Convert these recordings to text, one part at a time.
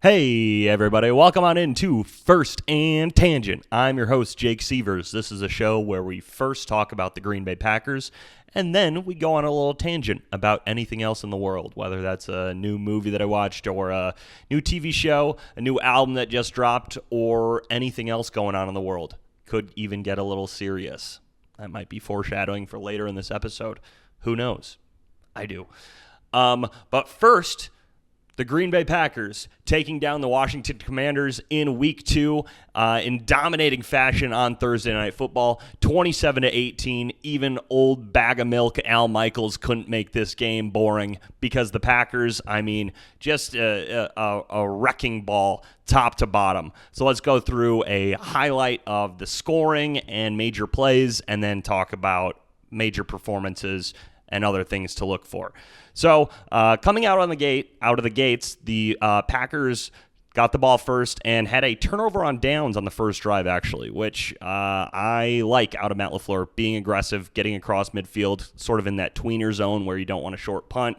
Hey, everybody. Welcome on into First and Tangent. I'm your host, Jake Sievers. This is a show where we first talk about the Green Bay Packers, and then we go on a little tangent about anything else in the world, whether that's a new movie that I watched or a new TV show, a new album that just dropped, or anything else going on in the world. Could even get a little serious. That might be foreshadowing for later in this episode. Who knows? I do. But first, the Green Bay Packers taking down the Washington Commanders in Week 2 in dominating fashion on Thursday Night Football, 27-18. Even old bag of milk Al Michaels couldn't make this game boring because the Packers, just a wrecking ball top to bottom. So let's go through a highlight of the scoring and major plays and then talk about major performances and other things to look for. So coming out of the gates, the Packers got the ball first and had a turnover on downs on the first drive, actually, which I like out of Matt LaFleur, being aggressive, getting across midfield, sort of in that tweener zone where you don't want a short punt.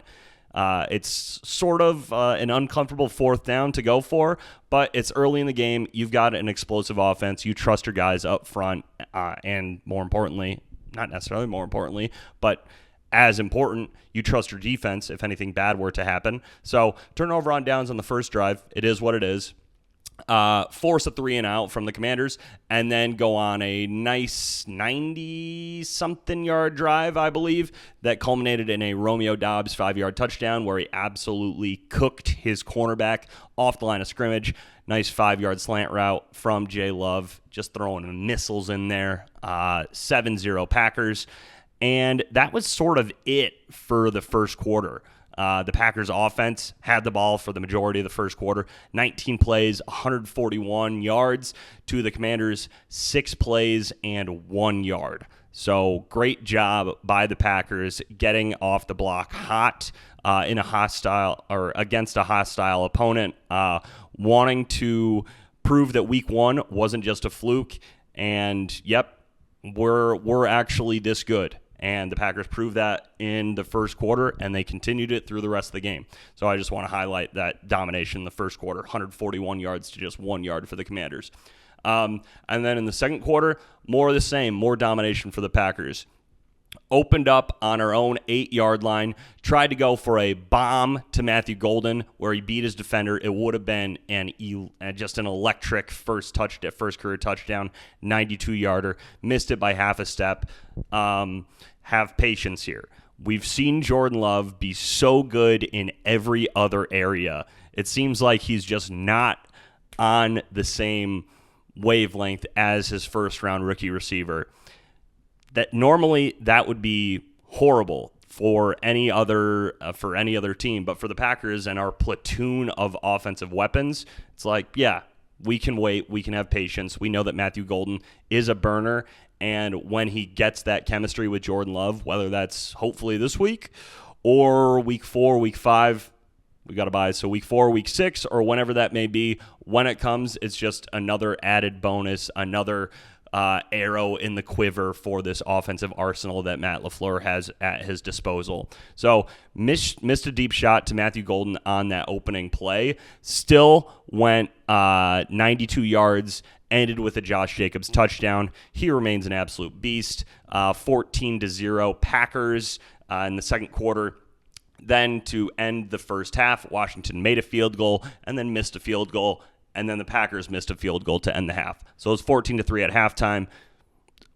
It's sort of an uncomfortable fourth down to go for, but it's early in the game. You've got an explosive offense. You trust your guys up front, and more importantly, not necessarily more importantly, but as important, you trust your defense if anything bad were to happen. So turnover on downs on the first drive. It is what it is. Force a 3-and-out from the Commanders, and then go on a nice 90-something yard drive, I believe, that culminated in a Romeo Doubs 5-yard touchdown where he absolutely cooked his cornerback off the line of scrimmage. Nice 5-yard slant route from Jay Love, just throwing missiles in there. 7-0 Packers. And that was sort of it for the first quarter. The Packers offense had the ball for the majority of the first quarter. 19 plays, 141 yards to the Commanders, 6 plays and 1 yard. So great job by the Packers getting off the block hot in a hostile or against a hostile opponent, wanting to prove that Week 1 wasn't just a fluke. And yep, we're actually this good. And the Packers proved that in the first quarter, and they continued it through the rest of the game. So I just want to highlight that domination in the first quarter, 141 yards to just 1 yard for the Commanders. And then in the second quarter, more of the same, more domination for the Packers. Opened up on our own 8-yard line, tried to go for a bomb to Matthew Golden where he beat his defender. It would have been just an electric first career touchdown, 92-yarder. Missed it by half a step. Have patience here. We've seen Jordan Love be so good in every other area. It seems like he's just not on the same wavelength as his first-round rookie receiver. That normally that would be horrible for any other team, but for the Packers and our platoon of offensive weapons, it's like, yeah, we can wait, we can have patience. We know that Matthew Golden is a burner, and when he gets that chemistry with Jordan Love, whether that's hopefully this week or Week 4, Week 5, we got to buy. So Week 4, Week 6, or whenever that may be, when it comes, it's just another added bonus, another arrow in the quiver for this offensive arsenal that Matt LaFleur has at his disposal. So missed a deep shot to Matthew Golden on that opening play. Still went 92 yards, ended with a Josh Jacobs touchdown. He remains an absolute beast. 14-0 Packers in the second quarter. Then to end the first half, Washington made a field goal and then missed a field goal. And then the Packers missed a field goal to end the half. So it was 14-3 at halftime.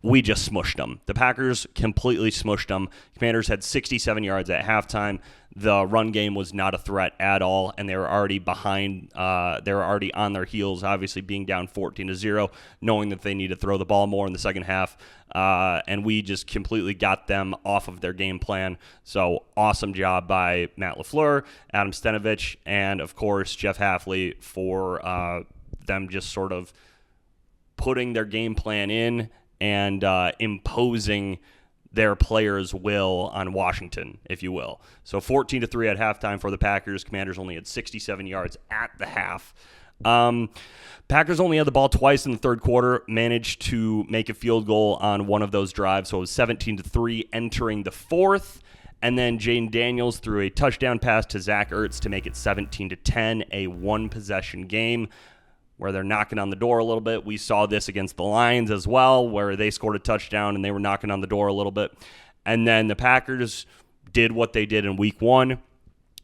We just smushed them. The Packers completely smushed them. Commanders had 67 yards at halftime. The run game was not a threat at all, and they were already behind. They were already on their heels, obviously being down 14-0, knowing that they need to throw the ball more in the second half. And we just completely got them off of their game plan. So awesome job by Matt LaFleur, Adam Stenavich, and, of course, Jeff Hafley for them just sort of putting their game plan in and imposing their players' will on Washington, if you will. So 14-3 at halftime for the Packers. Commanders only had 67 yards at the half. Packers only had the ball twice in the third quarter, managed to make a field goal on one of those drives, so it was 17-3 entering the fourth. And then Jaden Daniels threw a touchdown pass to Zach Ertz to make it 17-10, a one-possession game where they're knocking on the door a little bit. We saw this against the Lions as well, where they scored a touchdown and they were knocking on the door a little bit. And then the Packers did what they did in week 1,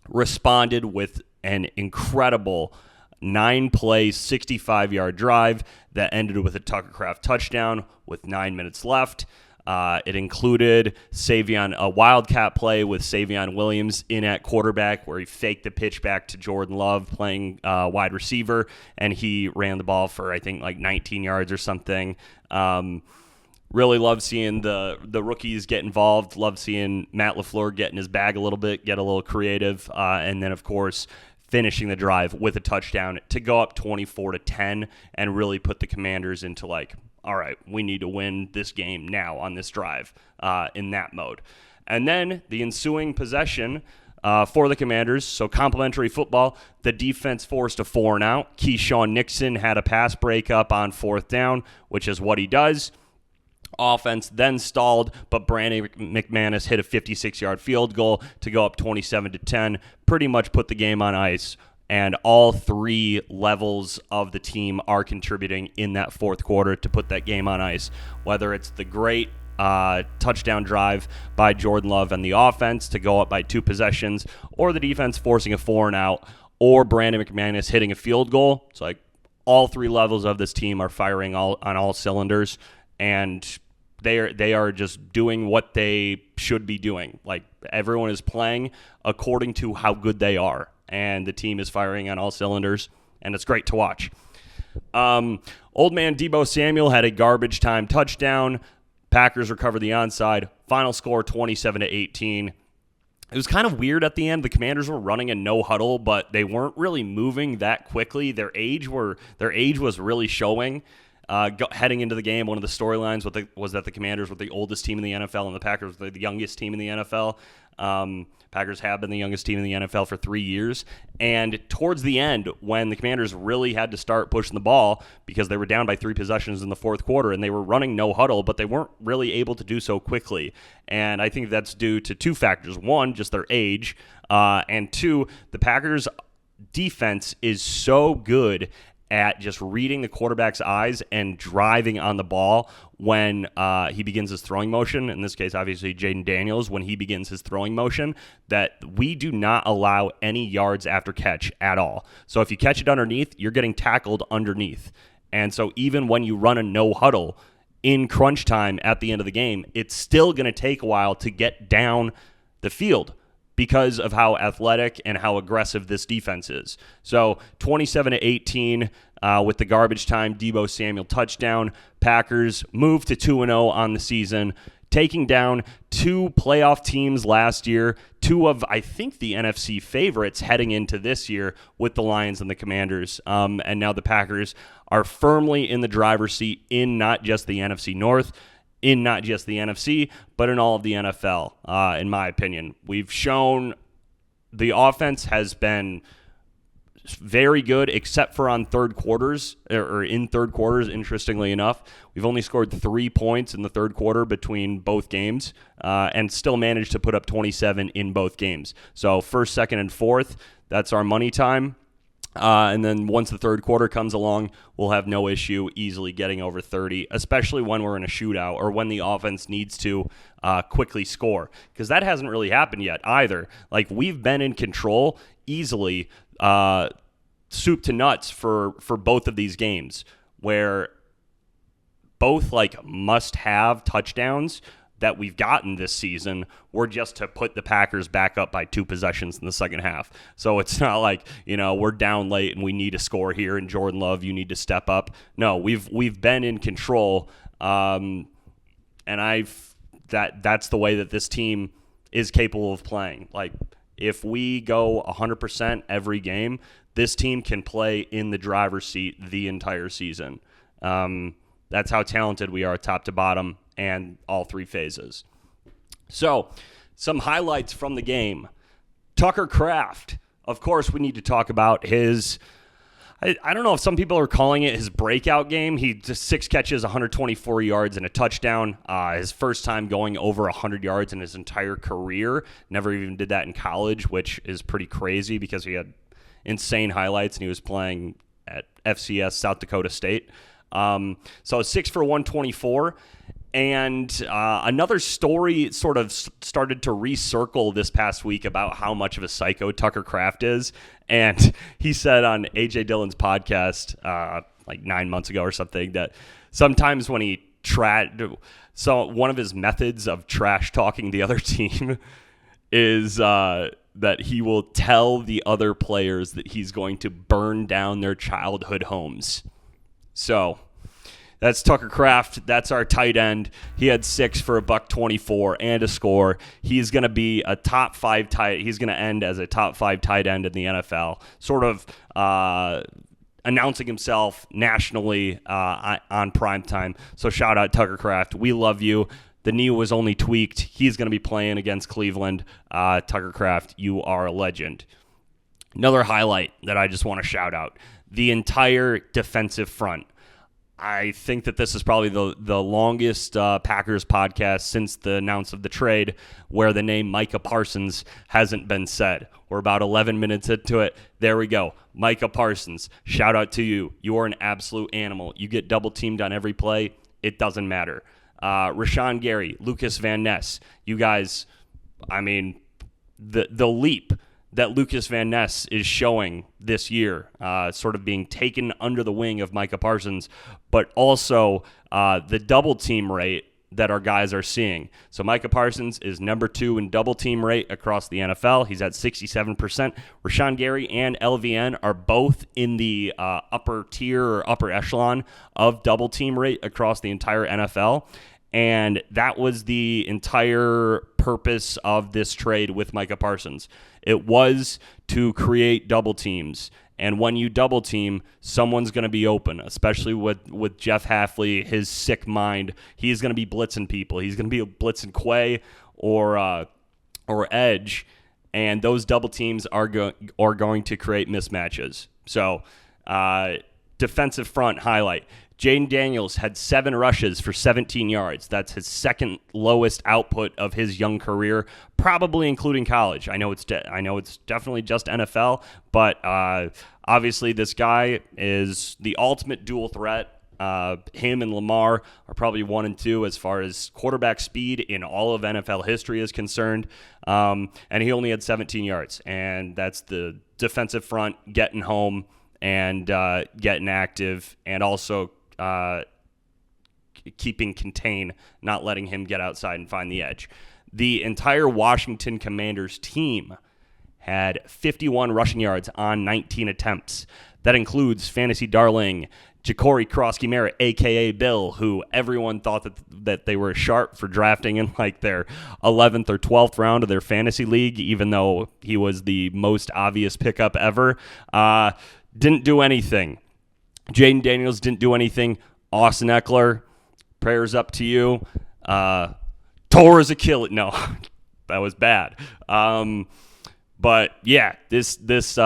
responded with an incredible 9-play, 65-yard drive that ended with a Tucker Kraft touchdown with 9 minutes left. It included a wildcat play with Savion Williams in at quarterback where he faked the pitch back to Jordan Love playing wide receiver, and he ran the ball for, I think, like 19 yards or something. Really love seeing the rookies get involved. Love seeing Matt LaFleur get in his bag a little bit, get a little creative, and then, of course, finishing the drive with a touchdown to go up 24-10 and really put the Commanders into like, all right, we need to win this game now on this drive in that mode. And then the ensuing possession for the Commanders, so complimentary football, the defense forced a 4-and-out. Keyshawn Nixon had a pass breakup on 4th down, which is what he does. Offense then stalled, but Brandon McManus hit a 56-yard field goal to go up 27-10, pretty much put the game on ice. And all 3 levels of the team are contributing in that fourth quarter to put that game on ice, whether it's the great touchdown drive by Jordan Love and the offense to go up by 2 possessions, or the defense forcing a 4-and-out, or Brandon McManus hitting a field goal. It's like all 3 levels of this team are firing on all cylinders, and they are just doing what they should be doing. Like, everyone is playing according to how good they are, and the team is firing on all cylinders, and it's great to watch. Old man Deebo Samuel had a garbage time touchdown. Packers recovered the onside. Final score 27-18. It was kind of weird at the end. The Commanders were running a no huddle, but they weren't really moving that quickly. Their age was really showing. Heading into the game, one of the storylines was that the Commanders were the oldest team in the NFL and the Packers were the youngest team in the NFL. Packers have been the youngest team in the NFL for 3 years. And towards the end, when the Commanders really had to start pushing the ball because they were down by 3 possessions in the fourth quarter and they were running no huddle, but they weren't really able to do so quickly. And I think that's due to 2 factors. 1, just their age. And 2, the Packers defense is so good at just reading the quarterback's eyes and driving on the ball when he begins his throwing motion. In this case, obviously, Jaden Daniels, when he begins his throwing motion, that we do not allow any yards after catch at all. So if you catch it underneath, you're getting tackled underneath. And so even when you run a no huddle in crunch time at the end of the game, it's still going to take a while to get down the field because of how athletic and how aggressive this defense is. So 27-18 with the garbage time Deebo Samuel touchdown. Packers move to 2-0 on the season, taking down 2 playoff teams last year, 2 of, I think, the NFC favorites heading into this year with the Lions and the Commanders. And now the Packers are firmly in the driver's seat in not just the NFC North, in not just the NFC, but in all of the NFL, in my opinion. We've shown the offense has been very good, except for on third quarters, or in third quarters, interestingly enough. We've only scored 3 points in the third quarter between both games, and still managed to put up 27 in both games. So first, second, and fourth, that's our money time. And then once the third quarter comes along, we'll have no issue easily getting over 30, especially when we're in a shootout or when the offense needs to quickly score, because that hasn't really happened yet either. Like, we've been in control easily, soup to nuts for both of these games, where both like must-have touchdowns that we've gotten this season were just to put the Packers back up by 2 possessions in the second half. So it's not like, we're down late and we need a score here and Jordan Love, you need to step up. No, we've been in control, and that's the way that this team is capable of playing. Like, if we go 100% every game, this team can play in the driver's seat the entire season. That's how talented we are, top to bottom, and all 3 phases. So, some highlights from the game. Tucker Kraft. Of course, we need to talk about his, I don't know if some people are calling it his breakout game. He just 6 catches, 124 yards, and a touchdown. His first time going over 100 yards in his entire career. Never even did that in college, which is pretty crazy because he had insane highlights and he was playing at FCS South Dakota State. So 6 for 124. And another story sort of started to recircle this past week about how much of a psycho Tucker Kraft is. And he said on A.J. Dillon's podcast like 9 months ago or something that sometimes when he so one of his methods of trash talking the other team is that he will tell the other players that he's going to burn down their childhood homes. So that's Tucker Kraft. That's our tight end. He had 6 for $124 and a score. He's going to be a top 5 tight. He's going to end as a top 5 tight end in the NFL. Sort of announcing himself nationally on primetime. So shout out Tucker Kraft. We love you. The knee was only tweaked. He's going to be playing against Cleveland. Tucker Kraft, you are a legend. Another highlight that I just want to shout out: the entire defensive front. I think that this is probably the longest Packers podcast since the announce of the trade where the name Micah Parsons hasn't been said. We're about 11 minutes into it. There we go. Micah Parsons, shout out to you. You are an absolute animal. You get double teamed on every play. It doesn't matter. Rashawn Gary, Lucas Van Ness, you guys, I mean, the leap that Lucas Van Ness is showing this year, sort of being taken under the wing of Micah Parsons, but also the double team rate that our guys are seeing. So Micah Parsons is number 2 in double team rate across the NFL. He's at 67%. Rashawn Gary and LVN are both in the upper tier or upper echelon of double team rate across the entire NFL. And that was the entire purpose of this trade with Micah Parsons. It was to create double teams. And when you double team, someone's going to be open, especially with Jeff Hafley, his sick mind. He's going to be blitzing people. He's going to be blitzing Quay or Edge. And those double teams are going to create mismatches. So defensive front highlight. Jaden Daniels had 7 rushes for 17 yards. That's his second lowest output of his young career, probably including college. I know it's definitely just NFL, but obviously this guy is the ultimate dual threat. Him and Lamar are probably 1 and 2 as far as quarterback speed in all of NFL history is concerned. And he only had 17 yards, and that's the defensive front getting home and getting active, and also keeping contained, not letting him get outside and find the edge. The entire Washington Commanders team had 51 rushing yards on 19 attempts. That includes fantasy darling Ja'Cory Krosky-Merritt, a.k.a. Bill, who everyone thought that they were sharp for drafting in like their 11th or 12th round of their fantasy league, even though he was the most obvious pickup ever. Didn't do anything. Jaden Daniels didn't do anything. Austin Eckler, prayers up to you. Tore his Achilles. No, that was bad. But yeah, this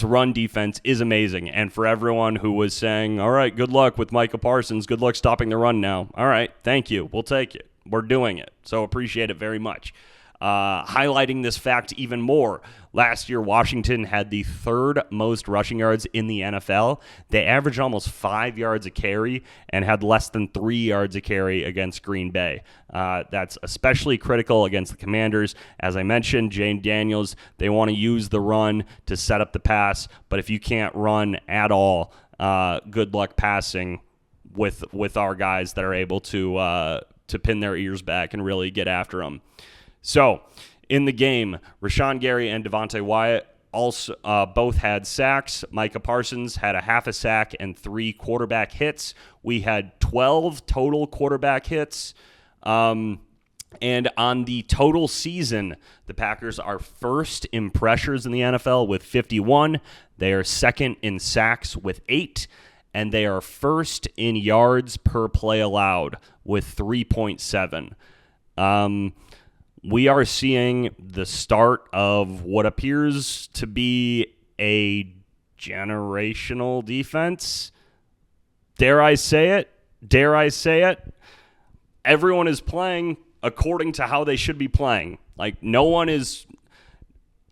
run defense is amazing. And for everyone who was saying, all right, good luck with Micah Parsons, good luck stopping the run now. All right, thank you. We'll take it. We're doing it. So appreciate it very much. Highlighting this fact even more, last year Washington had the 3rd most rushing yards in the NFL. They averaged almost 5 yards a carry and had less than 3 yards a carry against Green Bay. That's especially critical against the Commanders. As I mentioned, Jaden Daniels, they want to use the run to set up the pass, but if you can't run at all, good luck passing with our guys that are able to pin their ears back and really get after them. So, in the game, Rashawn Gary and Devontae Wyatt also both had sacks. Micah Parsons had a half a sack and 3 quarterback hits. We had 12 total quarterback hits. And on the total season, the Packers are first in pressures in the NFL with 51. They are second in sacks with 8. And they are first in yards per play allowed with 3.7. We are seeing the start of what appears to be a generational defense. Dare I say it? Everyone is playing according to how they should be playing. Like, no one is...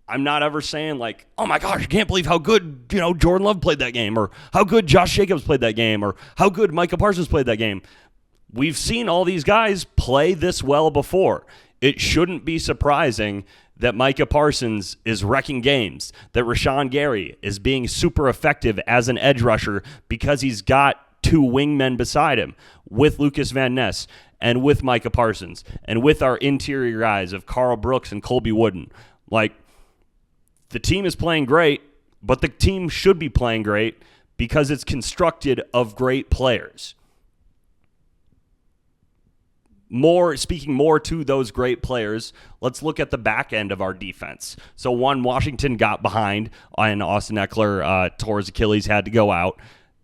I'm not ever saying, like, oh my gosh, I can't believe how good, Jordan Love played that game, or how good Josh Jacobs played that game, or how good Micah Parsons played that game. We've seen all these guys play this well before. It shouldn't be surprising that Micah Parsons is wrecking games, that Rashawn Gary is being super effective as an edge rusher because he's got two wingmen beside him with Lucas Van Ness and with Micah Parsons and with our interior guys of Carl Brooks and Colby Wooden. Like, the team is playing great, but the team should be playing great because it's constructed of great players. Speaking more to those great players, let's look at the back end of our defense. So Washington got behind, and Austin Eckler tore his Achilles, had to go out.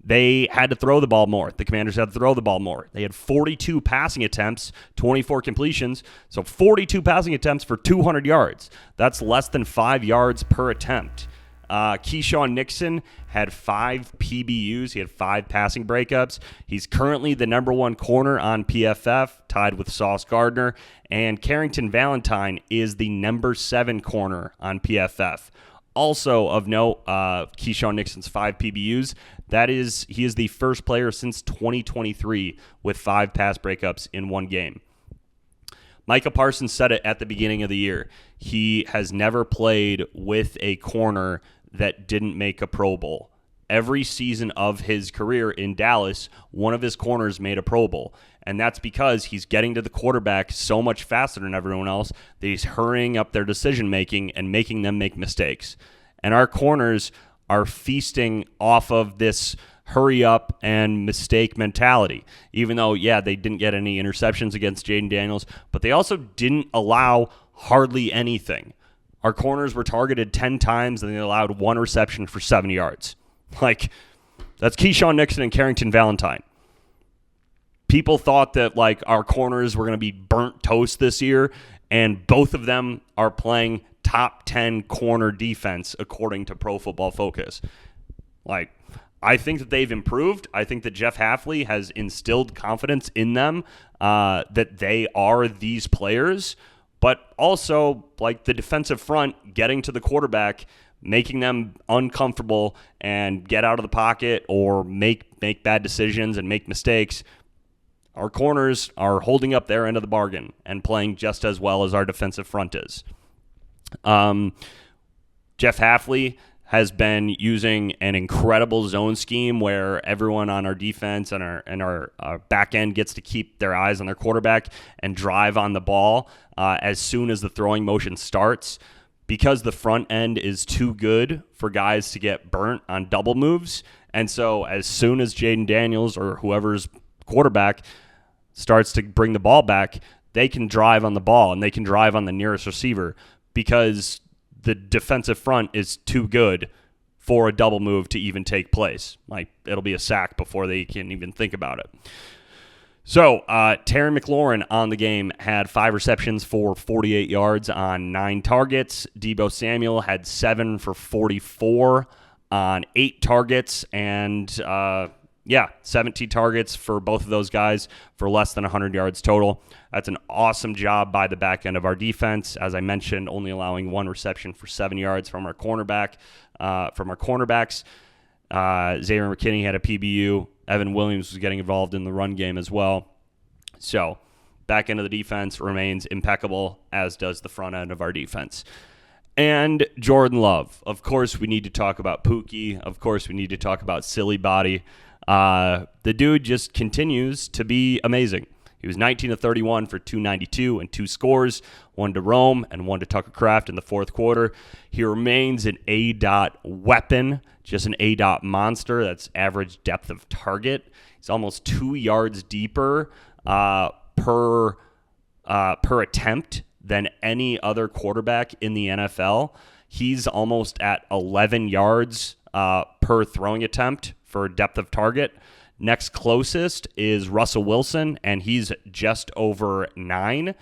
They had to throw the ball more. The Commanders had to throw the ball more. They had 42 passing attempts, 24 completions. So 42 passing attempts for 200 yards. That's less than 5 yards per attempt. Keyshawn Nixon had 5 PBUs. He had 5 passing breakups. He's currently the number 1 corner on PFF, tied with Sauce Gardner. And Carrington Valentine is the number 7 corner on PFF. Also of note, Keyshawn Nixon's 5 PBUs. He is the first player since 2023 with 5 pass breakups in one game. Micah Parsons said it at the beginning of the year. He has never played with a corner that didn't make a Pro Bowl. Every season of his career in Dallas, one of his corners made a Pro Bowl. And that's because he's getting to the quarterback so much faster than everyone else that he's hurrying up their decision-making and making them make mistakes. And our corners are feasting off of this hurry up and mistake mentality. Even though, they didn't get any interceptions against Jaden Daniels, but they also didn't allow hardly anything. Our corners were targeted 10 times and they allowed 1 reception for 7 yards. Like, that's Keyshawn Nixon and Carrington Valentine. People thought that, like, our corners were going to be burnt toast this year, and both of them are playing top 10 corner defense according to Pro Football Focus. Like, I think that they've improved. I think that Jeff Hafley has instilled confidence in them that they are these players, but also, like, the defensive front getting to the quarterback, making them uncomfortable and get out of the pocket or make bad decisions and make mistakes. Our corners are holding up their end of the bargain and playing just as well as our defensive front is. Jeff Hafley has been using an incredible zone scheme where everyone on our defense and our back end gets to keep their eyes on their quarterback and drive on the ball as soon as the throwing motion starts. Because the front end is too good for guys to get burnt on double moves. And so as soon as Jaden Daniels or whoever's quarterback starts to bring the ball back, they can drive on the ball and they can drive on the nearest receiver because the defensive front is too good for a double move to even take place. Like, it'll be a sack before they can even think about it. So, Terry McLaurin on the game had 5 receptions for 48 yards on 9 targets. Deebo Samuel had 7 for 44 on 8 targets. And, 17 targets for both of those guys for less than 100 yards total. That's an awesome job by the back end of our defense. As I mentioned, only allowing 1 reception for 7 yards from our cornerbacks. Xavier McKinney had a PBU. Evan Williams was getting involved in the run game as well. So, back end of the defense remains impeccable, as does the front end of our defense. And Jordan Love. Of course, we need to talk about Pookie. Of course, we need to talk about Silly Body. The dude just continues to be amazing. He was 19 of 31 for 292 and 2 scores, 1 to Rome and 1 to Tucker Kraft in the fourth quarter. He remains an A-dot weapon, just an A-dot monster. That's average depth of target. He's almost 2 yards deeper per attempt than any other quarterback in the NFL. He's almost at 11 yards per throwing attempt for depth of target. Next closest is Russell Wilson, and he's just over 9.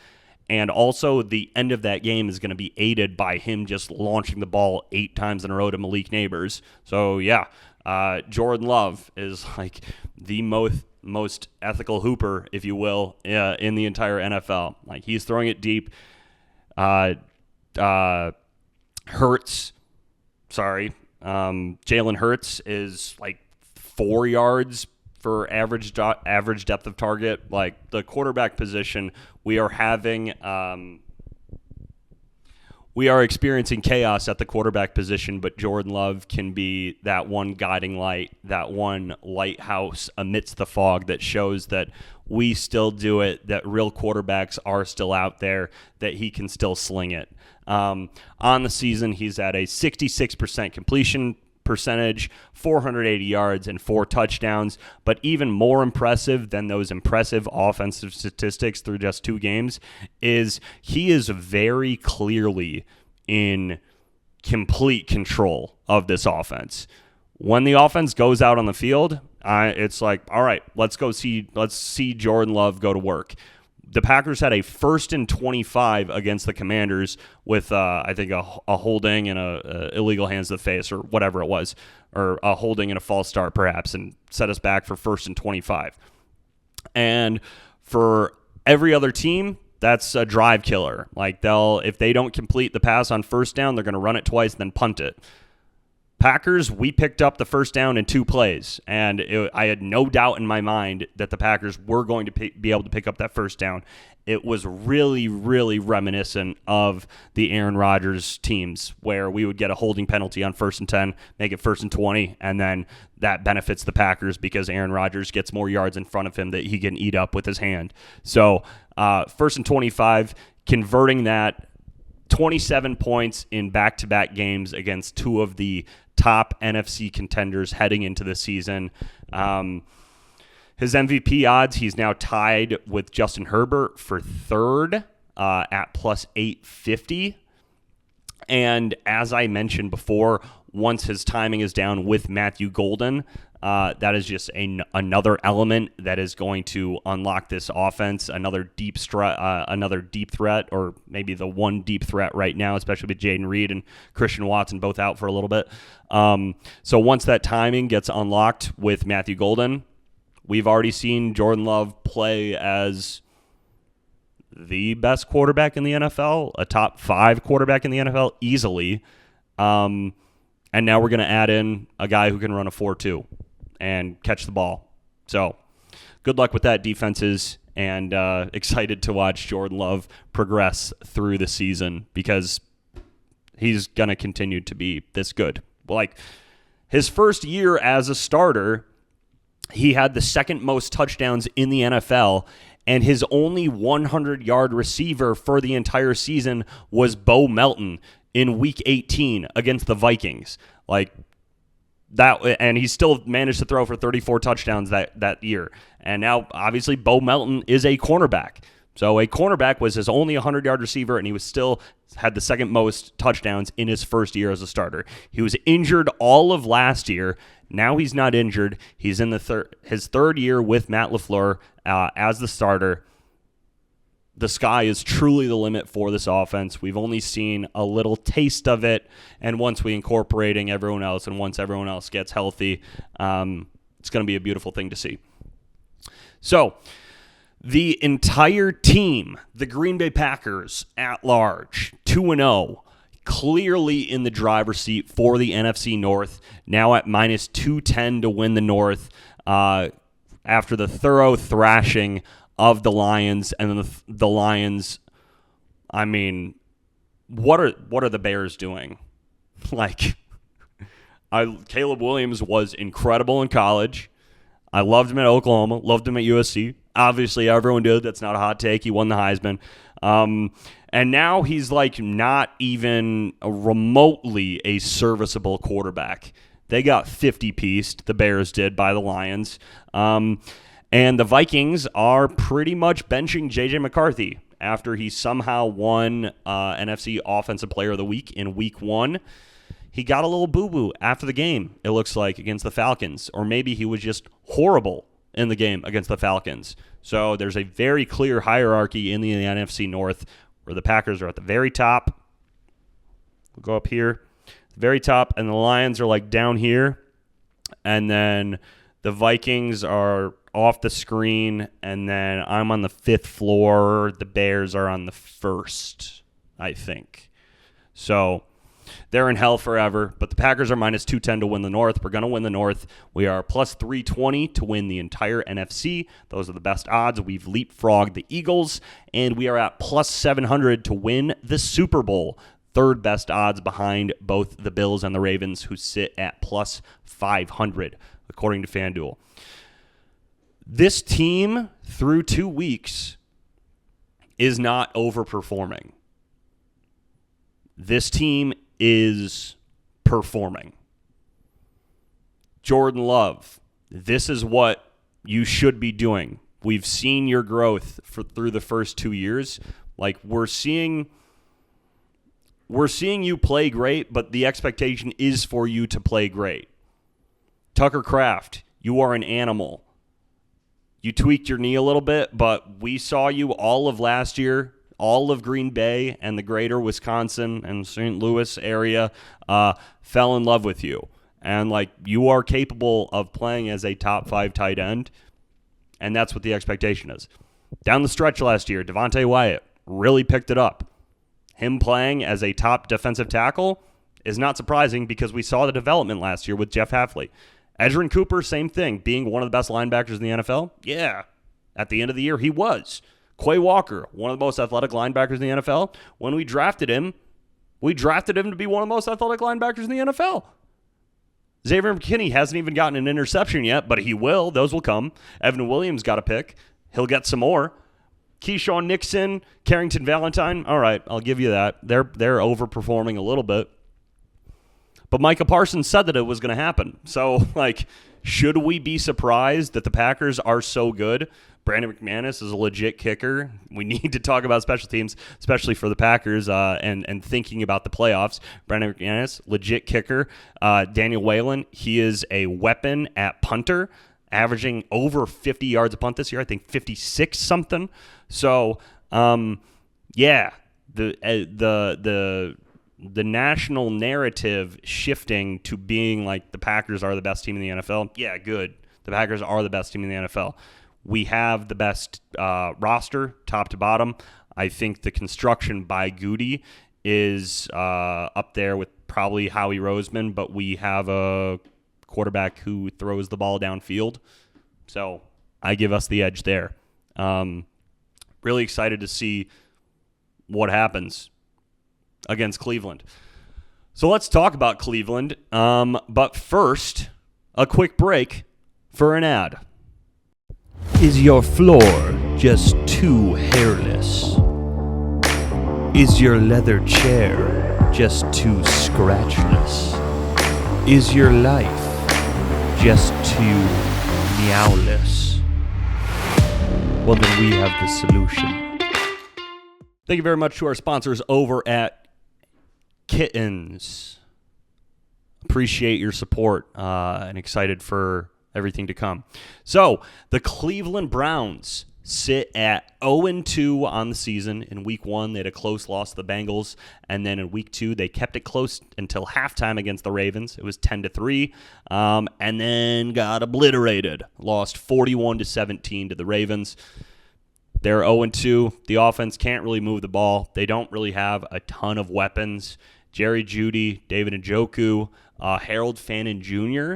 And also, the end of that game is going to be aided by him just launching the ball 8 times in a row to Malik Neighbors. So, yeah, Jordan Love is like the most ethical hooper, if you will, in the entire NFL. Like, he's throwing it deep. Jalen Hurts is like 4 yards for average depth of target. Like, the quarterback position, we are experiencing chaos at the quarterback position, but Jordan Love can be that one guiding light, that one lighthouse amidst the fog that shows that we still do it, that real quarterbacks are still out there, that he can still sling it. On the season, he's at a 66% completion percentage, 480 yards, and 4 touchdowns. But even more impressive than those impressive offensive statistics through just 2 games is he is very clearly in complete control of this offense. When the offense goes out on the field, it's like, all right, let's see Jordan Love go to work. The Packers had a 1st and 25 against the Commanders with, I think, a holding and a illegal hands to the face or whatever it was, or a holding and a false start perhaps, and set us back for 1st and 25. And for every other team, that's a drive killer. Like, if they don't complete the pass on first down, they're going to run it twice and then punt it. Packers, we picked up the first down in 2 plays, and I had no doubt in my mind that the Packers were going to be able to pick up that first down. It was really, really reminiscent of the Aaron Rodgers teams where we would get a holding penalty on 1st and 10, make it 1st and 20, and then that benefits the Packers because Aaron Rodgers gets more yards in front of him that he can eat up with his hand. So 1st and 25, converting that, 27 points in back-to-back games against 2 of the top NFC contenders heading into the season. His MVP odds, he's now tied with Justin Herbert for 3rd at plus 850. And as I mentioned before, once his timing is down with Matthew Golden, that is just another element that is going to unlock this offense, another deep threat, or maybe the one deep threat right now, especially with Jaden Reed and Christian Watson both out for a little bit. So once that timing gets unlocked with Matthew Golden, we've already seen Jordan Love play as the best quarterback in the NFL, a top 5 quarterback in the NFL easily. And now we're going to add in a guy who can run a 4.2 and catch the ball. So good luck with that, defenses, and excited to watch Jordan Love progress through the season because he's going to continue to be this good. Like, his first year as a starter, he had the 2nd most touchdowns in the NFL, and his only 100-yard receiver for the entire season was Bo Melton in Week 18 against the Vikings. Like that, and he still managed to throw for 34 touchdowns that year. And now, obviously, Bo Melton is a cornerback. So a cornerback was his only 100-yard receiver, and he was still had the 2nd most touchdowns in his first year as a starter. He was injured all of last year. Now he's not injured. He's in his 3rd year with Matt LaFleur as the starter. The sky is truly the limit for this offense. We've only seen a little taste of it, and once we incorporating everyone else, and once everyone else gets healthy, it's going to be a beautiful thing to see. So, the entire team, the Green Bay Packers at large, 2-0, clearly in the driver's seat for the NFC North, now at minus 210 to win the North after the thorough thrashing of the Lions. And then the Lions, I mean, what are the Bears doing? Like, Caleb Williams was incredible in college. I loved him at Oklahoma, loved him at USC. Obviously, everyone did. That's not a hot take. He won the Heisman. And now he's like not even remotely a serviceable quarterback. They got 50-pieced, the Bears did, by the Lions. And the Vikings are pretty much benching J.J. McCarthy after he somehow won NFC Offensive Player of the Week in Week 1. He got a little boo-boo after the game, it looks like, against the Falcons. Or maybe he was just horrible in the game against the Falcons. So there's a very clear hierarchy in the NFC North where the Packers are at the very top. We'll go up here, very top, and the Lions are like down here. And then the Vikings are off the screen, and then I'm on the 5th floor. The Bears are on the 1st, I think. So they're in hell forever, but the Packers are minus 210 to win the North. We're going to win the North. We are plus 320 to win the entire NFC. Those are the best odds. We've leapfrogged the Eagles, and we are at plus 700 to win the Super Bowl. Third best odds behind both the Bills and the Ravens, who sit at plus 500, according to FanDuel. This team, through 2 weeks, is not overperforming. This team is performing. Jordan Love, this is what you should be doing. We've seen your growth through the first 2 years. Like, we're seeing you play great, but the expectation is for you to play great. Tucker Kraft, you are an animal. You tweaked your knee a little bit, but we saw you all of last year, all of Green Bay and the greater Wisconsin and St. Louis area fell in love with you. And, like, you are capable of playing as a top 5 tight end, and that's what the expectation is. Down the stretch last year, Devontae Wyatt really picked it up. Him playing as a top defensive tackle is not surprising because we saw the development last year with Jeff Hafley. Edgerrin Cooper, same thing, being one of the best linebackers in the NFL. Yeah, at the end of the year, he was. Quay Walker, one of the most athletic linebackers in the NFL. When we drafted him to be one of the most athletic linebackers in the NFL. Xavier McKinney hasn't even gotten an interception yet, but he will. Those will come. Evan Williams got a pick. He'll get some more. Keyshawn Nixon, Carrington Valentine. All right, I'll give you that. They're overperforming a little bit. But Micah Parsons said that it was going to happen. So, like, should we be surprised that the Packers are so good? Brandon McManus is a legit kicker. We need to talk about special teams, especially for the Packers and thinking about the playoffs. Brandon McManus, legit kicker. Daniel Whalen, he is a weapon at punter, averaging over 50 yards a punt this year. I think 56 something. So, yeah, the national narrative shifting to being like the Packers are the best team in the NFL. Yeah, good. The Packers are the best team in the NFL. We have the best roster, top to bottom. I think the construction by Goody is up there with probably Howie Roseman, but we have a quarterback who throws the ball downfield. So I give us the edge there. Really excited to see what happens against Cleveland. So let's talk about Cleveland. But first, a quick break for an ad. Is your floor just too hairless? Is your leather chair just too scratchless? Is your life just too meowless? Well, then we have the solution. Thank you very much to our sponsors over at Kittens. Appreciate your support and excited for everything to come. So, the Cleveland Browns sit at 0-2 on the season. In week 1, they had a close loss to the Bengals, and then in week 2, they kept it close until halftime against the Ravens. It was 10-3, and then got obliterated. Lost 41-17 to the Ravens. They're 0-2. The offense can't really move the ball. They don't really have a ton of weapons. Jerry Jeudy, David Njoku, Harold Fannin Jr.,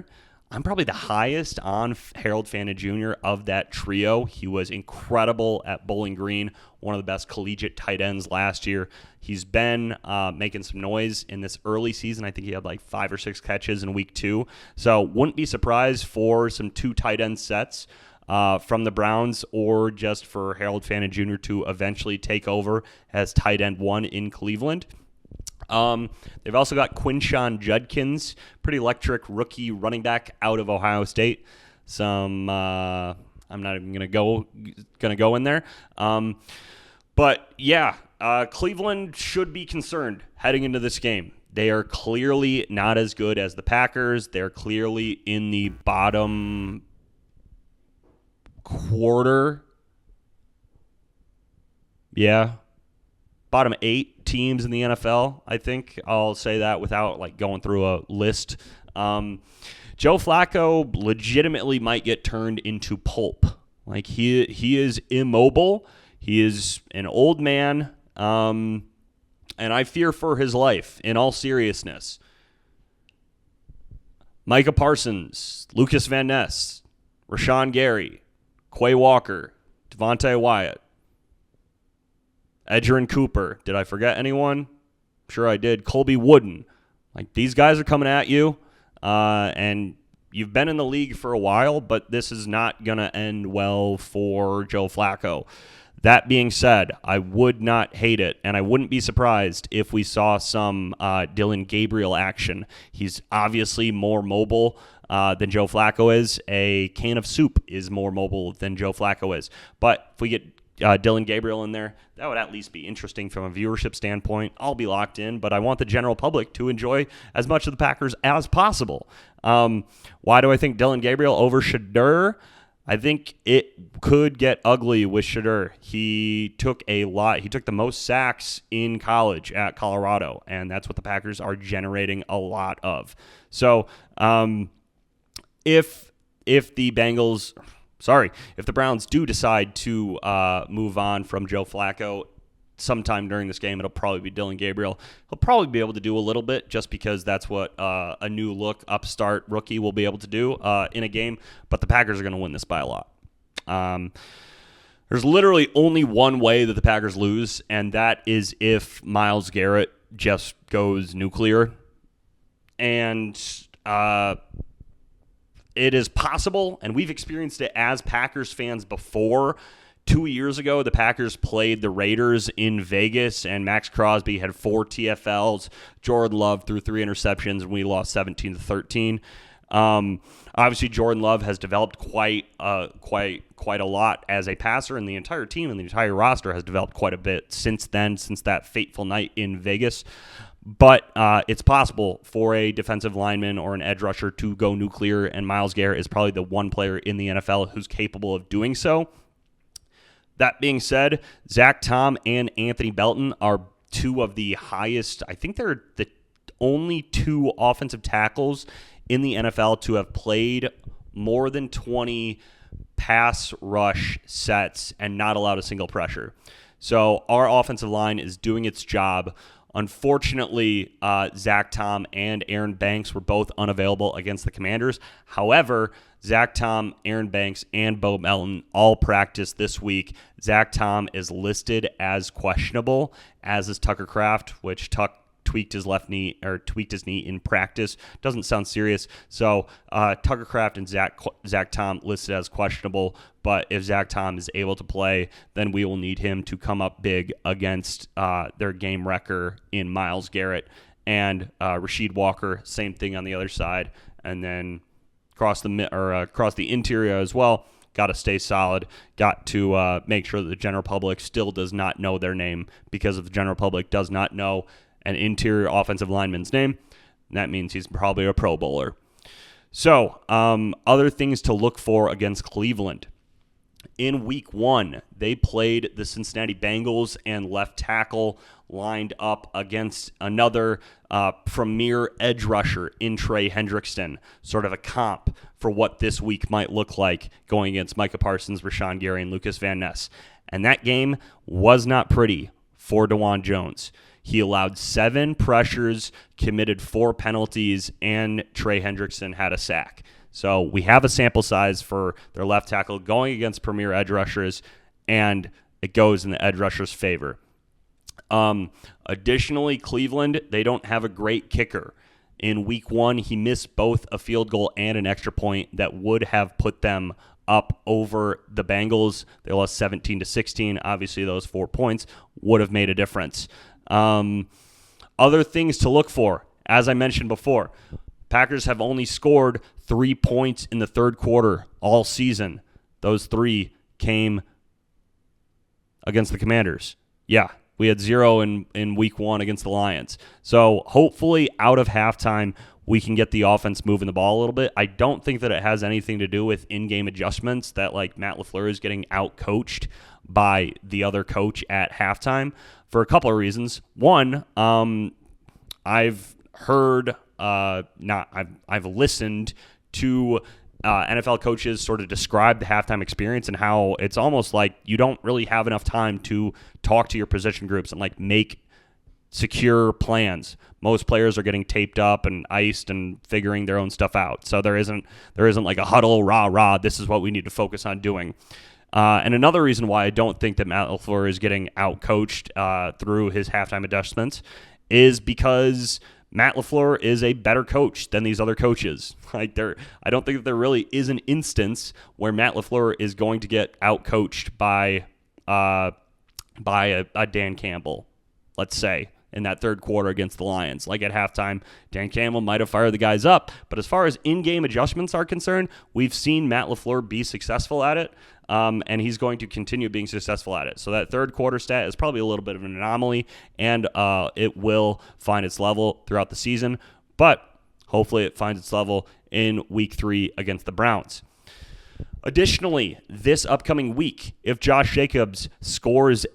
I'm probably the highest on Harold Fannin Jr. of that trio. He was incredible at Bowling Green, one of the best collegiate tight ends last year. He's been making some noise in this early season. I think he had like 5 or 6 catches in week 2. So wouldn't be surprised for some 2 tight end sets from the Browns or just for Harold Fannin Jr. to eventually take over as tight end 1 in Cleveland. They've also got Quinshon Judkins, pretty electric rookie running back out of Ohio State. I'm not even gonna go in there. But yeah, Cleveland should be concerned heading into this game. They are clearly not as good as the Packers. They're clearly in the bottom quarter. Yeah. Bottom 8 teams in the NFL, I think. I'll say that without like going through a list. Joe Flacco legitimately might get turned into pulp. Like he is immobile. He is an old man. And I fear for his life in all seriousness. Micah Parsons, Lucas Van Ness, Rashawn Gary, Quay Walker, Devontae Wyatt, Edgerrin Cooper. Did I forget anyone? Sure I did. Colby Wooden. Like, these guys are coming at you, and you've been in the league for a while, but this is not going to end well for Joe Flacco. That being said, I would not hate it, and I wouldn't be surprised if we saw some Dillon Gabriel action. He's obviously more mobile than Joe Flacco is. A can of soup is more mobile than Joe Flacco is. But if we get Dillon Gabriel in there, that would at least be interesting from a viewership standpoint. I'll be locked in, but I want the general public to enjoy as much of the Packers as possible. Why do I think Dillon Gabriel over Shedeur? I think it could get ugly with Shedeur. He took a lot. He took the most sacks in college at Colorado, and that's what the Packers are generating a lot of. So if the Browns do decide to move on from Joe Flacco sometime during this game, it'll probably be Dillon Gabriel. He'll probably be able to do a little bit just because that's what a new look upstart rookie will be able to do in a game, but the Packers are going to win this by a lot. There's literally only one way that the Packers lose, and that is if Myles Garrett just goes nuclear. And it is possible, and we've experienced it as Packers fans before. 2 years ago, the Packers played the Raiders in Vegas, and Max Crosby had 4 TFLs. Jordan Love threw 3 interceptions, and we lost 17-13. Obviously, Jordan Love has developed quite a lot as a passer, and the entire team and the entire roster has developed quite a bit since then, since that fateful night in Vegas. But it's possible for a defensive lineman or an edge rusher to go nuclear, and Myles Garrett is probably the one player in the NFL who's capable of doing so. That being said, Zach Tom and Anthony Belton are 2 of the highest. I think they're the only 2 offensive tackles in the NFL to have played more than 20 pass rush sets and not allowed a single pressure. So our offensive line is doing its job. Unfortunately, Zach Tom and Aaron Banks were both unavailable against the Commanders. However, Zach Tom, Aaron Banks, and Bo Melton all practiced this week. Zach Tom is listed as questionable, as is Tucker Kraft, which tweaked his knee in practice. Doesn't sound serious. So Tucker Kraft and Zach Tom listed as questionable. But if Zach Tom is able to play, then we will need him to come up big against their game wrecker in Myles Garrett and Rasheed Walker. Same thing on the other side, and then across the interior as well. Got to stay solid. Got to make sure that the general public still does not know their name, because if the general public does not know an interior offensive lineman's name, that means he's probably a Pro Bowler. So, other things to look for against Cleveland. In week 1, they played the Cincinnati Bengals, and left tackle lined up against another premier edge rusher in Trey Hendrickson, sort of a comp for what this week might look like going against Micah Parsons, Rashawn Gary, and Lucas Van Ness. And that game was not pretty for DeJuan Jones. He allowed 7 pressures, committed 4 penalties, and Trey Hendrickson had a sack. So we have a sample size for their left tackle going against premier edge rushers, and it goes in the edge rusher's favor. Additionally, Cleveland, they don't have a great kicker. In week 1, he missed both a field goal and an extra point that would have put them up over the Bengals. They lost 17-16. Obviously, those 4 points would have made a difference. Other things to look for, as I mentioned before, Packers have only scored 3 points in the third quarter all season. Those 3 came against the Commanders. Yeah, we had 0 in week 1 against the Lions. So hopefully out of halftime, we can get the offense moving the ball a little bit. I don't think that it has anything to do with in-game adjustments that like Matt LaFleur is getting out-coached by the other coach at halftime for a couple of reasons. One, I've heard, I've listened to NFL coaches sort of describe the halftime experience and how it's almost like you don't really have enough time to talk to your position groups and like make secure plans. Most players are getting taped up and iced and figuring their own stuff out. So there isn't like a huddle, rah, this is what we need to focus on doing. And another reason why I don't think that Matt LaFleur is getting out-coached through his halftime adjustments is because Matt LaFleur is a better coach than these other coaches. I don't think that there really is an instance where Matt LaFleur is going to get out-coached by a Dan Campbell, let's say, in that third quarter against the Lions. Like at halftime, Dan Campbell might have fired the guys up. But as far as in-game adjustments are concerned, we've seen Matt LaFleur be successful at it, and he's going to continue being successful at it. So that third quarter stat is probably a little bit of an anomaly, and it will find its level throughout the season. But hopefully it finds its level in Week 3 against the Browns. Additionally, this upcoming week, if Josh Jacobs scores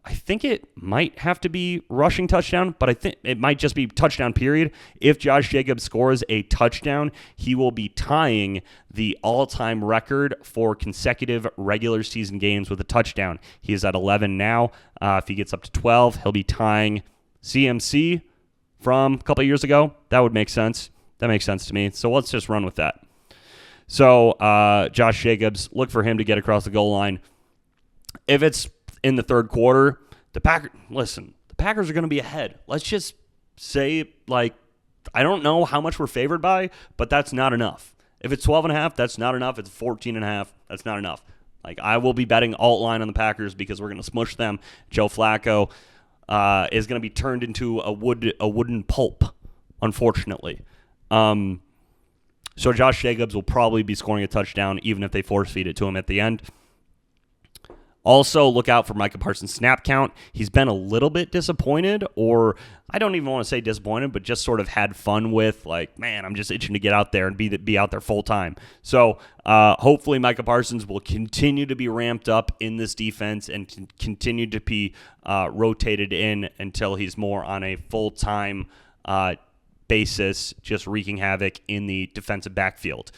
I think it might have to be rushing touchdown, but I think it might just be touchdown period. If Josh Jacobs scores a touchdown, he will be tying the all-time record for consecutive regular season games with a touchdown. He is at 11 now. If he gets up to 12, he'll be tying CMC from a couple of years ago. That would make sense. That makes sense to me. So let's just run with that. So Josh Jacobs, look for him to get across the goal line. If it's in the third quarter, the Packers are going to be ahead. Let's just say, like, I don't know how much we're favored by, but that's not enough. If it's 12.5, that's not enough. If it's 14.5, that's not enough. Like, I will be betting alt line on the Packers because we're going to smush them. Joe Flacco is going to be turned into a wooden pulp, unfortunately. So Josh Jacobs will probably be scoring a touchdown, even if they force feed it to him at the end. Also, look out for Micah Parsons' snap count. He's been a little bit disappointed, or I don't even want to say disappointed, but just sort of had fun with, like, man, I'm just itching to get out there and be out there full time. So hopefully Micah Parsons will continue to be ramped up in this defense and continue to be rotated in until he's more on a full-time basis, just wreaking havoc in the defensive backfield.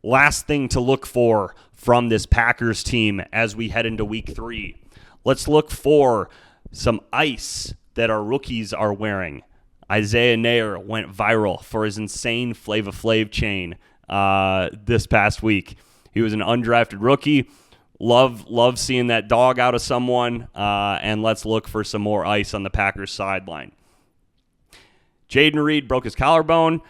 Last thing to look for from this Packers team as we head into Week 3. Let's look for some ice that our rookies are wearing. Isaiah Nair went viral for his insane Flava Flav chain this past week. He was an undrafted rookie. Love seeing that dog out of someone, and let's look for some more ice on the Packers sideline. Jaden Reed broke his collarbone.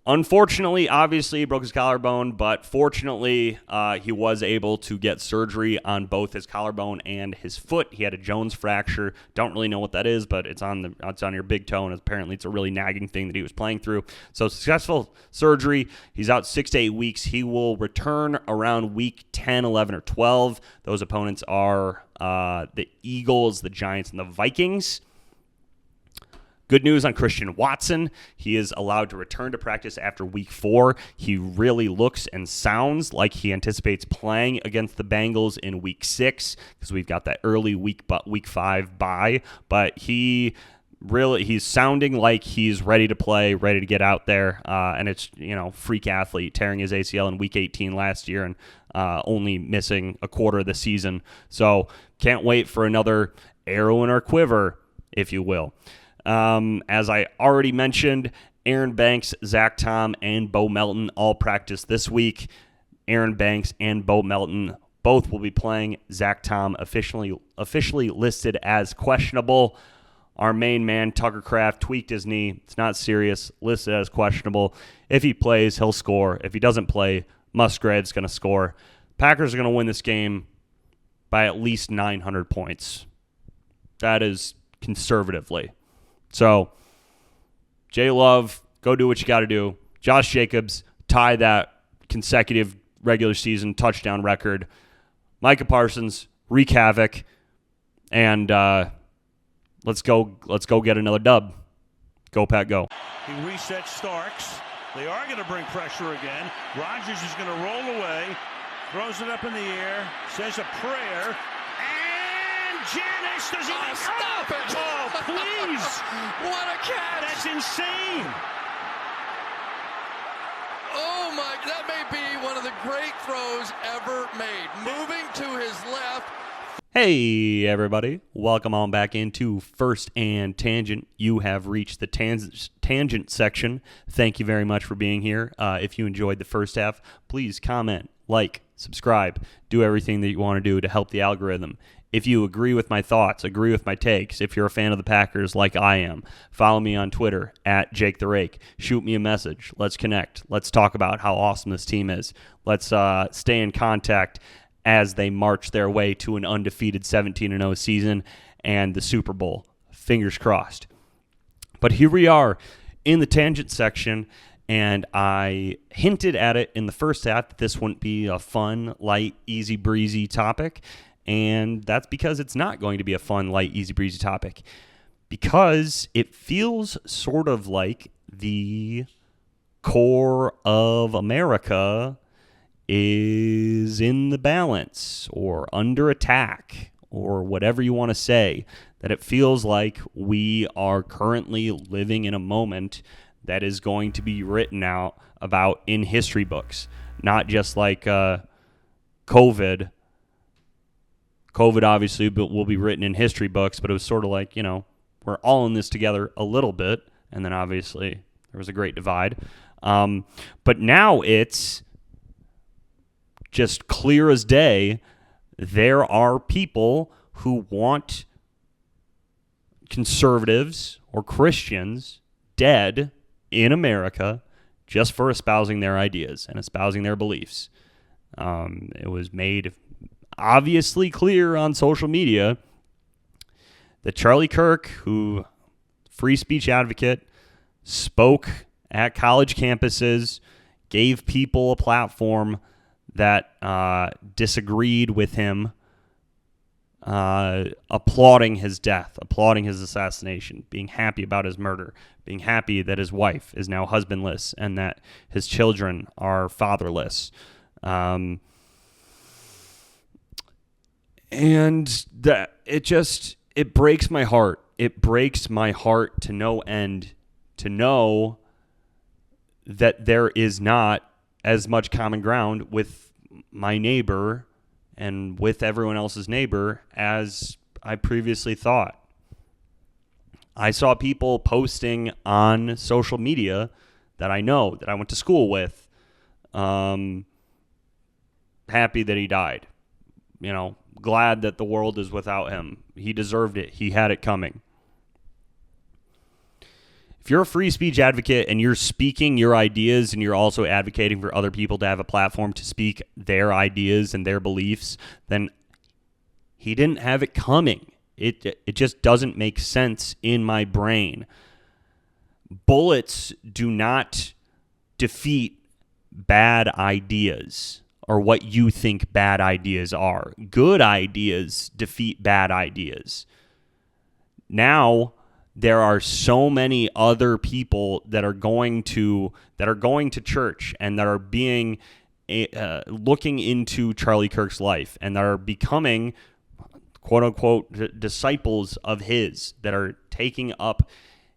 Unfortunately, obviously, he broke his collarbone, but fortunately, he was able to get surgery on both his collarbone and his foot. He had a Jones fracture. Don't really know what that is, but it's on your big toe, and apparently it's a really nagging thing that he was playing through. So successful surgery. He's out 6 to 8 weeks. He will return around week 10, 11, or 12. Those opponents are the Eagles, the Giants, and the Vikings. Good news on Christian Watson. He is allowed to return to practice after week 4. He really looks and sounds like he anticipates playing against the Bengals in week 6 because we've got that early week 5 bye. But he's sounding like he's ready to play, ready to get out there. And it's, freak athlete tearing his ACL in week 18 last year and only missing a quarter of the season. So can't wait for another arrow in our quiver, if you will. As I already mentioned, Aaron Banks, Zach Tom, and Bo Melton all practice this week. Aaron Banks and Bo Melton both will be playing. Zach Tom officially listed as questionable. Our main man, Tucker Kraft, tweaked his knee. It's not serious, listed as questionable. If he plays, he'll score. If he doesn't play, Musgrave's going to score. Packers are going to win this game by at least 900 points. That is conservatively. So, Jay Love, go do what you got to do. Josh Jacobs, tie that consecutive regular season touchdown record. Micah Parsons, wreak havoc, and let's go get another dub. Go, Pat, go. He resets Starks. They are going to bring pressure again. Rodgers is going to roll away, throws it up in the air, says a prayer, and Janis does he stop it! Oh, please! What a catch! That's insane! Oh my, that may be one of the great throws ever made. Moving to his left. Hey, everybody. Welcome on back into First and Tangent. You have reached the tangent section. Thank you very much for being here. If you enjoyed the first half, please comment, like, subscribe, do everything that you want to do to help the algorithm. If you agree with my thoughts, agree with my takes, if you're a fan of the Packers like I am, follow me on Twitter at Jake the Rake. Shoot me a message. Let's connect. Let's talk about how awesome this team is. Let's stay in contact as they march their way to an undefeated 17-0 season and the Super Bowl. Fingers crossed. But here we are in the tangent section, and I hinted at it in the first half that this wouldn't be a fun, light, easy, breezy topic, and that's because it's not going to be a fun, light, easy, breezy topic, because it feels sort of like the core of America is in the balance or under attack or whatever you want to say, that it feels like we are currently living in a moment that is going to be written out about in history books, not just like COVID. COVID obviously will be written in history books, but it was sort of like, we're all in this together a little bit, and then obviously there was a great divide. But now it's just clear as day, there are people who want conservatives or Christians dead in America just for espousing their ideas and espousing their beliefs. It was made obviously clear on social media that Charlie Kirk, who free speech advocate, spoke at college campuses, gave people a platform that disagreed with him, applauding his death, applauding his assassination, being happy about his murder, being happy that his wife is now husbandless and that his children are fatherless. And that it breaks my heart. It breaks my heart to no end to know that there is not as much common ground with my neighbor and with everyone else's neighbor as I previously thought. I saw people posting on social media that I know, that I went to school with, happy that he died. Glad that the world is without him. He deserved it. He had it coming. If you're a free speech advocate and you're speaking your ideas and you're also advocating for other people to have a platform to speak their ideas and their beliefs, then he didn't have it coming. It just doesn't make sense in my brain. Bullets do not defeat bad ideas or what you think bad ideas are. Good ideas defeat bad ideas. Now, there are so many other people that are going to church and that are being looking into Charlie Kirk's life and that are becoming quote unquote disciples of his, that are taking up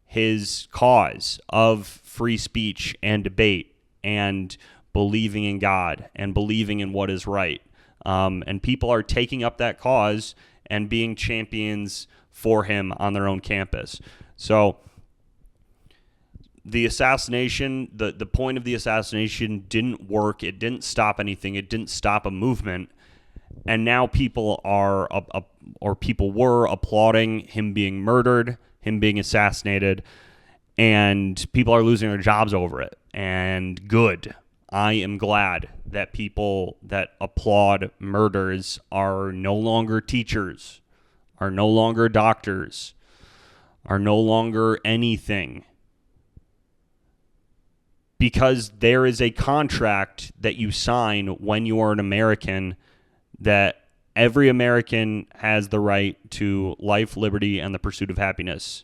his cause of free speech and debate and believing in God and believing in what is right. And people are taking up that cause and being champions for him on their own campus. So the assassination, the point of the assassination didn't work. It didn't stop anything. It didn't stop a movement. And now people people were applauding him being murdered, him being assassinated, and people are losing their jobs over it. And good. I am glad that people that applaud murders are no longer teachers, are no longer doctors, are no longer anything. Because there is a contract that you sign when you are an American that every American has the right to life, liberty, and the pursuit of happiness.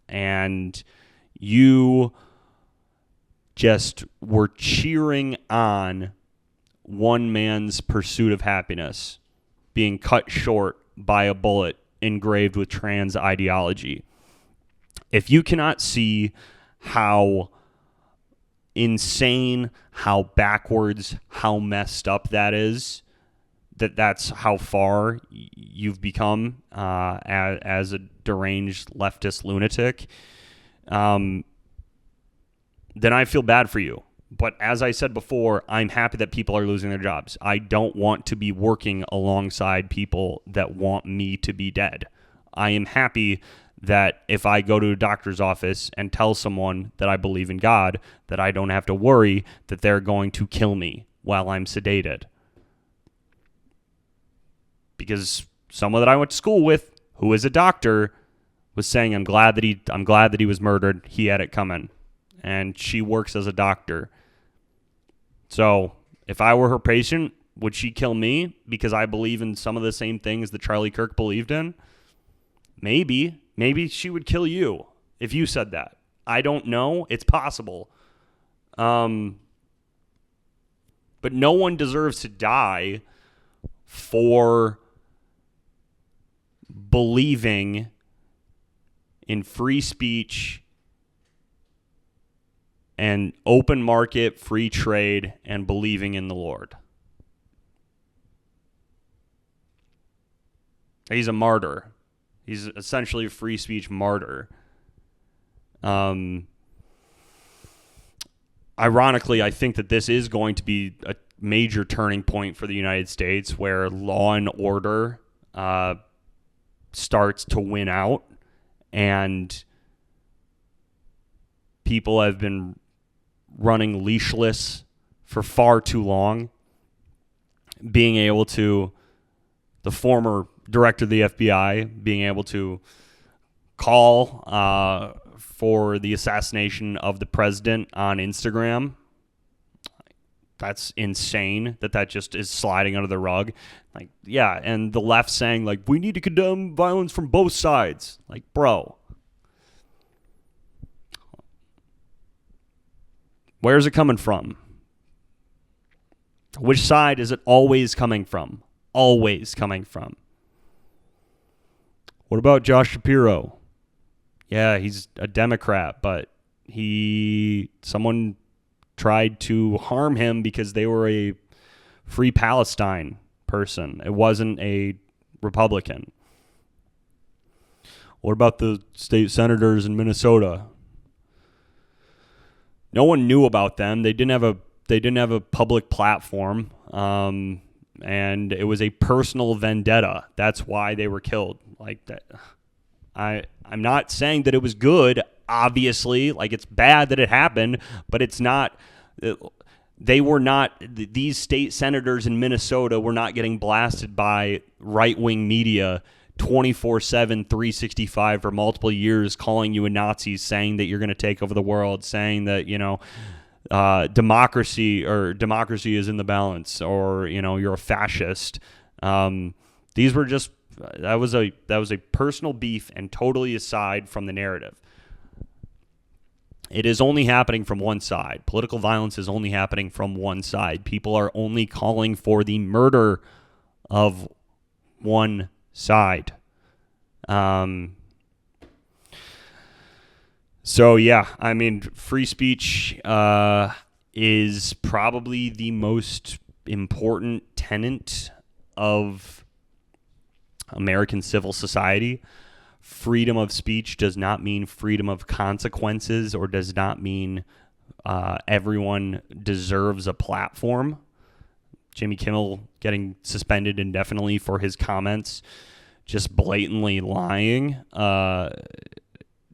And You just were cheering on one man's pursuit of happiness being cut short by a bullet engraved with trans ideology. If you cannot see how insane, how backwards, how messed up that is, that's how far you've become as a deranged leftist lunatic, then I feel bad for you. But as I said before, I'm happy that people are losing their jobs. I don't want to be working alongside people that want me to be dead. I am happy that if I go to a doctor's office and tell someone that I believe in God, that I don't have to worry that they're going to kill me while I'm sedated. Because someone that I went to school with, who is a doctor, was saying, I'm glad that he was murdered. He had it coming. And she works as a doctor. So if I were her patient, would she kill me because I believe in some of the same things that Charlie Kirk believed in? Maybe. Maybe she would kill you if you said that. I don't know. It's possible. But no one deserves to die for believing in free speech and open market, free trade, and believing in the Lord. He's a martyr. He's essentially a free speech martyr. Ironically, I think that this is going to be a major turning point for the United States where law and order starts to win out, and people have been running leashless for far too long. Being able to, the former director of the FBI, being able to call for the assassination of the president on Instagram. That's insane that just is sliding under the rug. Like, yeah, and the left saying, like, we need to condemn violence from both sides. Like, bro. Where's it coming from? Which side is it always coming from? Always coming from. What about Josh Shapiro? Yeah, he's a Democrat, but someone tried to harm him because they were a Free Palestine person. It wasn't a Republican. What about the state senators in Minnesota? No one knew about them. They didn't have a public platform, and it was a personal vendetta. That's why they were killed. Like that. I'm not saying that it was good. Obviously, like, it's bad that it happened, but it's not. They were not. These state senators in Minnesota were not getting blasted by right-wing media 24/7, 365 for multiple years, calling you a Nazi, saying that you're going to take over the world, saying that, democracy is in the balance, or, you're a fascist. These were just, that was a personal beef and totally aside from the narrative. It is only happening from one side. Political violence is only happening from one side. People are only calling for the murder of one side. So yeah, I mean, free speech is probably the most important tenet of American civil society. Freedom of speech does not mean freedom of consequences, or does not mean everyone deserves a platform. Jimmy Kimmel getting suspended indefinitely for his comments, just blatantly lying,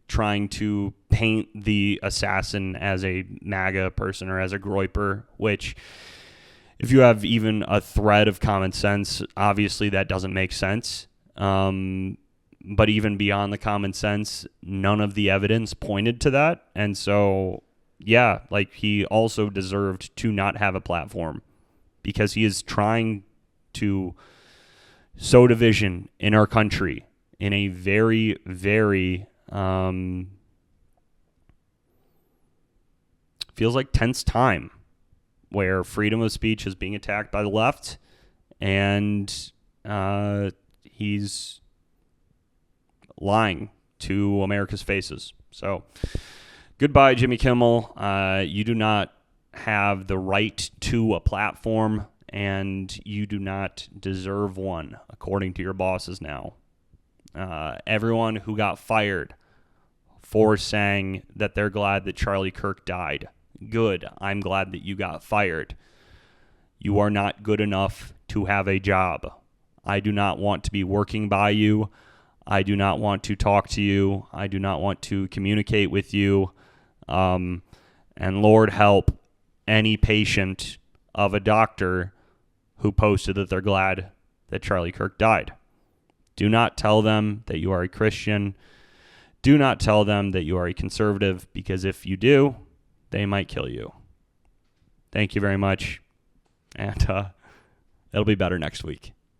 trying to paint the assassin as a MAGA person or as a groyper, which, if you have even a thread of common sense, obviously that doesn't make sense. But even beyond the common sense, none of the evidence pointed to that. And so, yeah, like, he also deserved to not have a platform, because he is trying to sow division in our country in a very, very feels like tense time where freedom of speech is being attacked by the left, and he's lying to America's faces. So goodbye, Jimmy Kimmel. You do not have the right to a platform, and you do not deserve one, according to your bosses now. Everyone who got fired for saying that they're glad that Charlie Kirk died. Good. I'm glad that you got fired. You are not good enough to have a job. I do not want to be working by you. I do not want to talk to you. I do not want to communicate with you. And Lord help any patient of a doctor who posted that they're glad that Charlie Kirk died. Do not tell them that you are a Christian. Do not tell them that you are a conservative, because if you do, they might kill you. Thank you very much, and it'll be better next week.